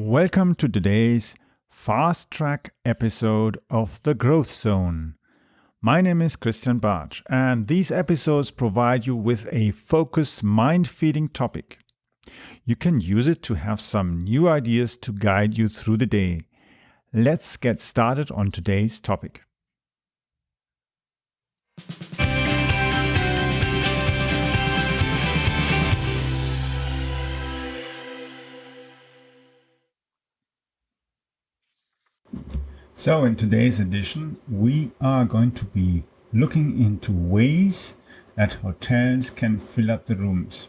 Welcome to today's Fasttrack episode of The Growth Zone. My name is Christian Bartsch, and these episodes provide you with a focused, mind-feeding topic. You can use it to have some new ideas to guide you through the day. Let's get started on today's topic. So in today's edition, we are going to be looking into ways that hotels can fill up the rooms.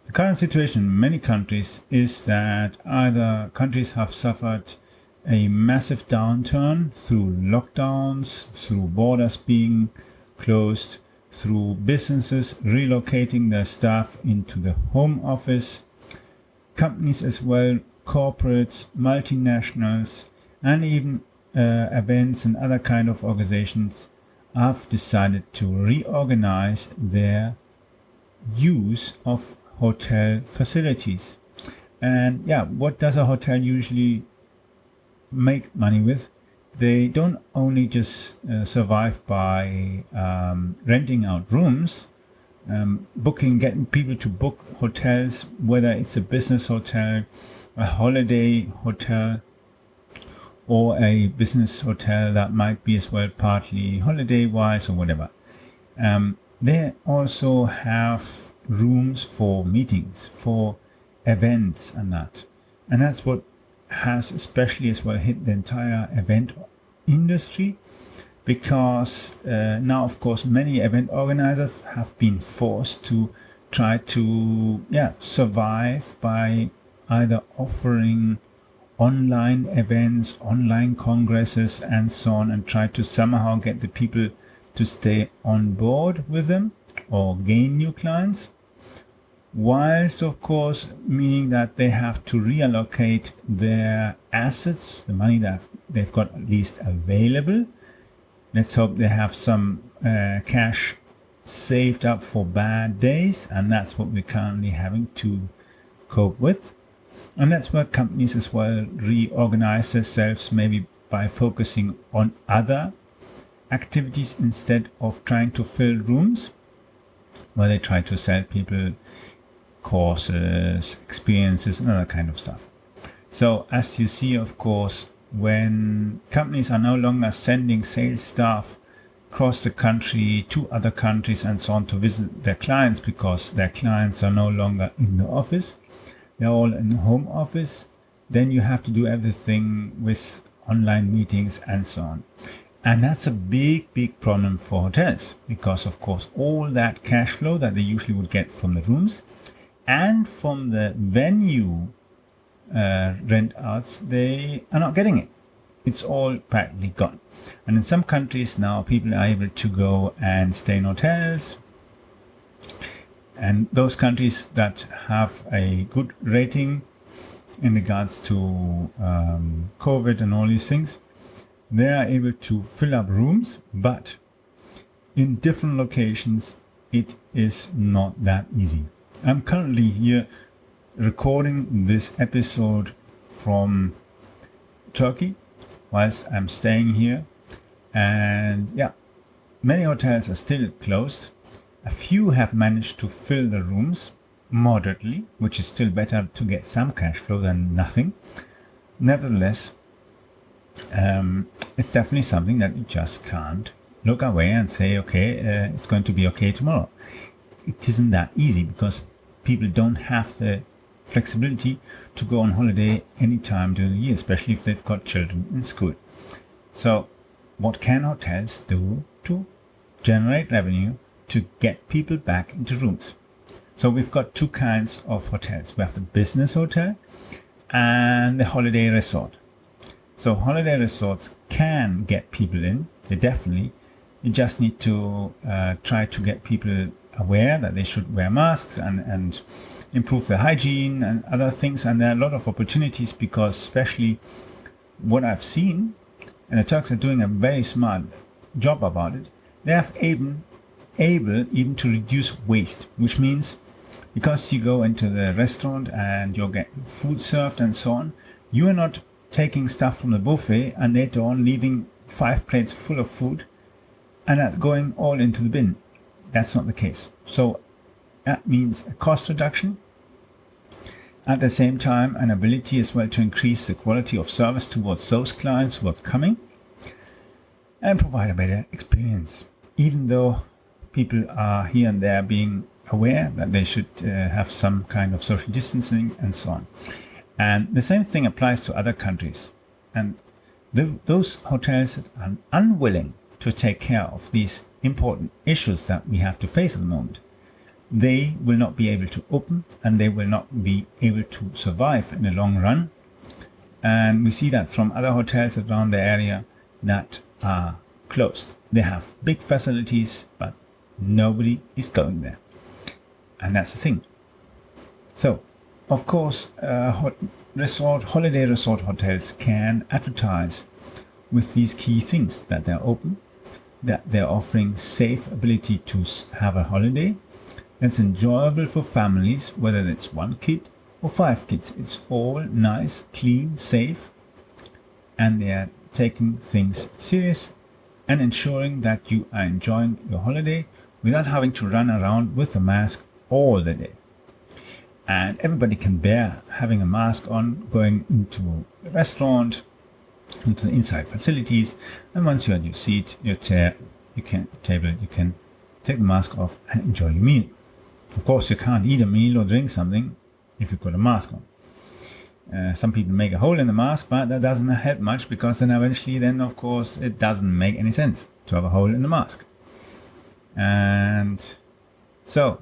The current situation in many countries is that either countries have suffered a massive downturn through lockdowns, through borders being closed, through businesses relocating their staff into the home office, companies as well, corporates, multinationals, and even events and other kind of organizations have decided to reorganize their use of hotel facilities. And what does a hotel usually make money with? They don't only just survive by renting out rooms, getting people to book hotels, whether it's a business hotel, a holiday hotel, or a business hotel that might be as well partly holiday-wise or whatever. They also have rooms for meetings, for events and that. And that's what has especially as well hit the entire event industry, because now, of course, many event organizers have been forced to try to survive by either offering online events, online congresses, and so on, and try to somehow get the people to stay on board with them or gain new clients, whilst of course meaning that they have to reallocate their assets, the money that they've got at least available. Let's hope they have some cash saved up for bad days, and that's what we're currently having to cope with. And that's where companies as well reorganize themselves, maybe by focusing on other activities instead of trying to fill rooms, where they try to sell people courses, experiences, and other kind of stuff. So as you see, of course, when companies are no longer sending sales staff across the country to other countries and so on to visit their clients, because their clients are no longer in the office, they're all in the home office, then you have to do everything with online meetings and so on. And that's a big problem for hotels, because of course all that cash flow that they usually would get from the rooms and from the venue rent outs, they are not getting it. It's all practically gone. And in some countries now, people are able to go and stay in hotels. And those countries that have a good rating in regards to COVID and all these things, they are able to fill up rooms, but in different locations, it is not that easy. I'm currently here recording this episode from Turkey, whilst I'm staying here. And many hotels are still closed. A few have managed to fill the rooms moderately, which is still better to get some cash flow than nothing. Nevertheless, it's definitely something that you just can't look away and say, okay, it's going to be okay tomorrow. It isn't that easy, because people don't have the flexibility to go on holiday anytime during the year, especially if they've got children in school. So what can hotels do to generate revenue to get people back into rooms? So we've got two kinds of hotels. We have the business hotel and the holiday resort. So holiday resorts can get people in. They definitely. You just need to try to get people aware that they should wear masks and improve their hygiene and other things. And there are a lot of opportunities, because especially what I've seen, and the Turks are doing a very smart job about it, they have able even to reduce waste, which means because you go into the restaurant and you're getting food served and so on, you are not taking stuff from the buffet and later on leaving 5 plates full of food and that going all into the bin. That's not the case. So that means a cost reduction. At the same time, an ability as well to increase the quality of service towards those clients who are coming and provide a better experience. Even though people are here and there being aware that they should have some kind of social distancing and so on. And the same thing applies to other countries. And those hotels that are unwilling to take care of these important issues that we have to face at the moment, they will not be able to open and they will not be able to survive in the long run. And we see that from other hotels around the area that are closed. They have big facilities, but nobody is going there. And that's the thing. So, of course, holiday resort hotels can advertise with these key things: that they're open, that they're offering safe ability to have a holiday that's enjoyable for families, whether it's 1 kid or 5 kids. It's all nice, clean, safe, and they're taking things serious and ensuring that you are enjoying your holiday without having to run around with a mask all the day. And everybody can bear having a mask on going into a restaurant, into the inside facilities, and once you're at your seat, your chair, you can take the mask off and enjoy your meal. Of course, you can't eat a meal or drink something if you've got a mask on. Some people make a hole in the mask, but that doesn't help much, because then eventually, of course, it doesn't make any sense to have a hole in the mask. And so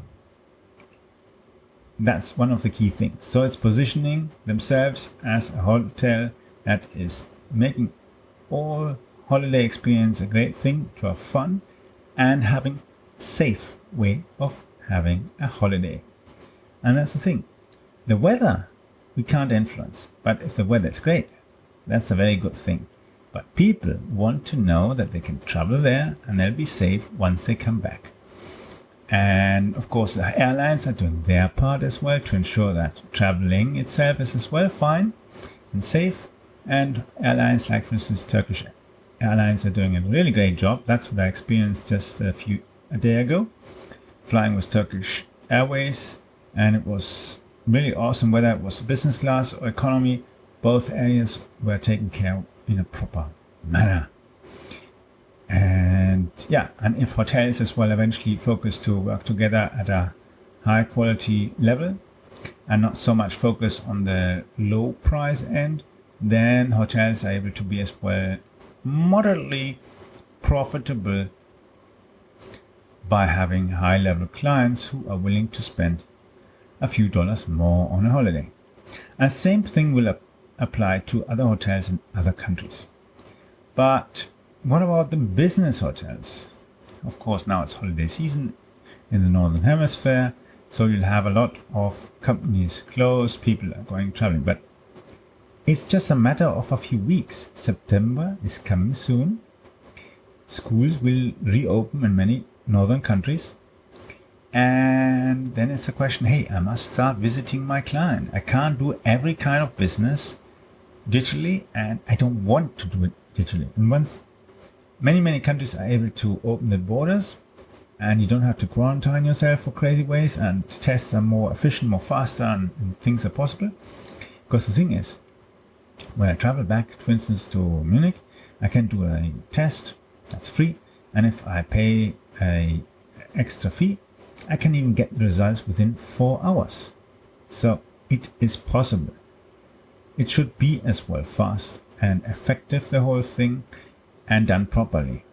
that's one of the key things. So it's positioning themselves as a hotel that is making all holiday experience a great thing, to have fun and having safe way of having a holiday. And that's the thing. The weather we can't influence, but if the weather is great, that's a very good thing. But people want to know that they can travel there and they'll be safe once they come back. And of course, the airlines are doing their part as well to ensure that traveling itself is as well fine and safe. And airlines like, for instance, Turkish Airlines are doing a really great job. That's what I experienced just a day ago, flying with Turkish Airways, and it was really awesome. Whether it was business class or economy, both areas were taken care of in a proper manner. And if hotels as well eventually focus to work together at a high quality level and not so much focus on the low price end, then hotels are able to be as well moderately profitable by having high level clients who are willing to spend a few dollars more on a holiday. And the same thing will apply to other hotels in other countries. But what about the business hotels? Of course, now it's holiday season in the Northern Hemisphere, so you'll have a lot of companies closed, people are going traveling. But it's just a matter of a few weeks. September is coming soon. Schools will reopen in many northern countries. And then it's a question, hey, I must start visiting my client. I can't do every kind of business digitally, and I don't want to do it digitally. And once many countries are able to open the borders and you don't have to quarantine yourself for crazy ways, and tests are more efficient, more faster, and things are possible. Because the thing is, when I travel back, for instance, to Munich, I can do a test that's free, and if I pay an extra fee, I can even get the results within 4 hours. So it is possible. It should be as well fast and effective, the whole thing, and done properly.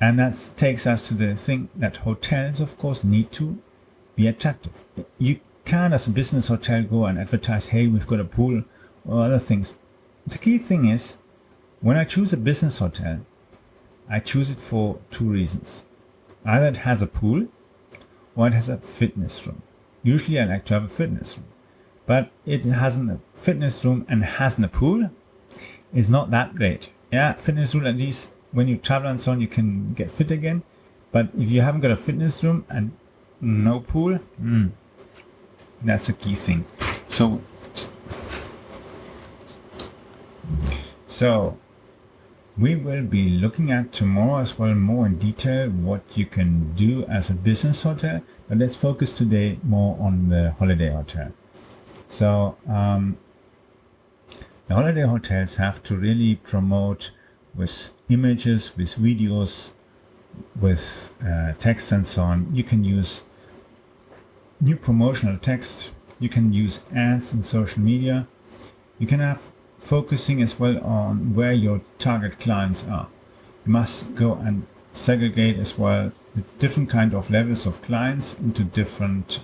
And that takes us to the thing that hotels, of course, need to be attractive. You can't, as a business hotel, go and advertise, hey, we've got a pool or other things. The key thing is, when I choose a business hotel, I choose it for 2 reasons. Either it has a pool or it has a fitness room. Usually I like to have a fitness room. But it hasn't a fitness room and hasn't a pool is not that great. Yeah, fitness room, at least when you travel and so on, you can get fit again. But if you haven't got a fitness room and no pool. That's a key thing. So we will be looking at tomorrow as well more in detail what you can do as a business hotel, but let's focus today more on the holiday hotel. So the holiday hotels have to really promote with images, with videos, with text and so on. You can use new promotional text. You can use ads in social media. You can have focusing as well on where your target clients are. You must go and segregate as well the different kind of levels of clients into different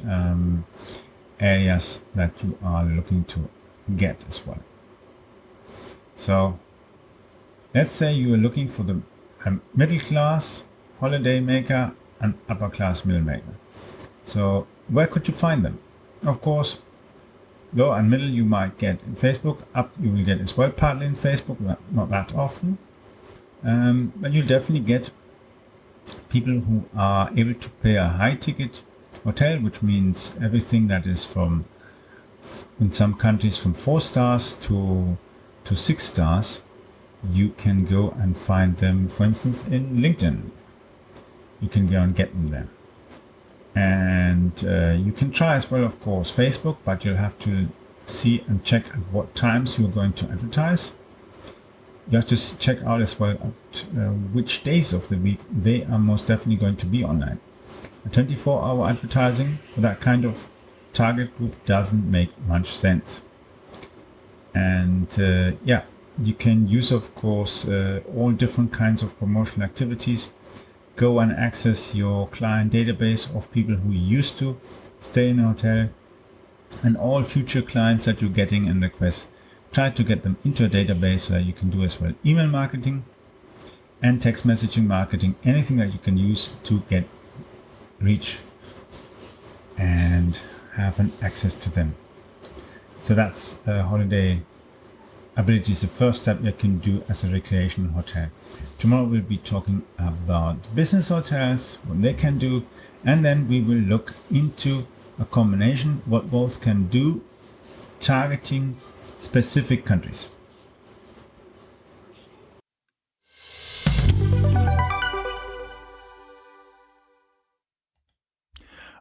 areas that you are looking to get as well. So let's say you are looking for the middle class holiday maker and upper class meal maker. So where could you find them? Of course, low and middle you might get in Facebook. Up you will get as well partly in Facebook, not that often. But you'll definitely get people who are able to pay a high ticket hotel, which means everything that is from, in some countries, from 4 stars to 6 stars. You can go and find them, for instance, in LinkedIn. You can go and get them there. And you can try as well, of course, Facebook, but you'll have to see and check at what times you're going to advertise. You have to check out as well which days of the week they are most definitely going to be online. A 24-hour advertising for that kind of target group doesn't make much sense. And you can use, of course, all different kinds of promotional activities. Go and access your client database of people who used to stay in a hotel, and all future clients that you're getting in requests. Try to get them into a database so that you can do as well email marketing and text messaging marketing, anything that you can use to get reach and have an access to them. So that's holiday abilities, the first step you can do as a recreational hotel. Tomorrow we'll be talking about business hotels, what they can do, and then we will look into a combination what both can do targeting specific countries.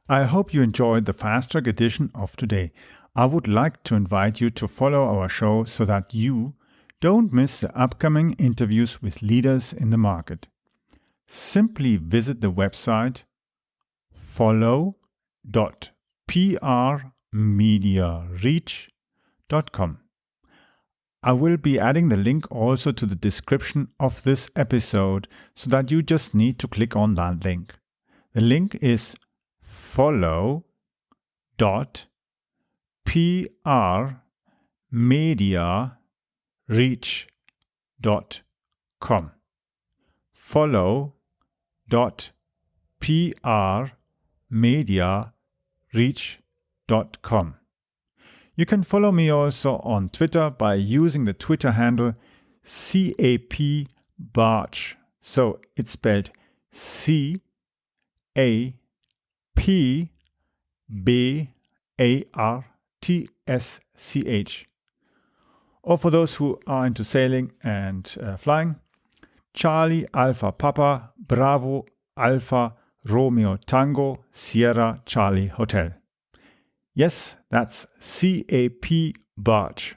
I hope you enjoyed the Fasttrack edition of today. I would like to invite you to follow our show so that you don't miss the upcoming interviews with leaders in the market. Simply visit the website follow.prmediareach.com. I will be adding the link also to the description of this episode so that you just need to click on that link. The link is follow.prmediareach.com. follow.prmediareach.com. You can follow me also on Twitter by using the Twitter handle CAPBarch. So it's spelled CAPBARTSCH. Or for those who are into sailing and flying, Charlie Alpha Papa Bravo Alpha Romeo Tango Sierra Charlie Hotel. Yes, that's CAP Barge.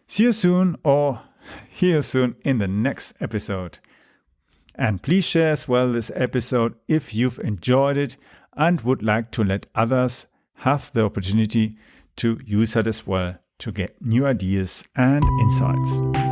See you soon or hear you soon in the next episode. And please share as well this episode if you've enjoyed it and would like to let others have the opportunity to use it as well to get new ideas and insights.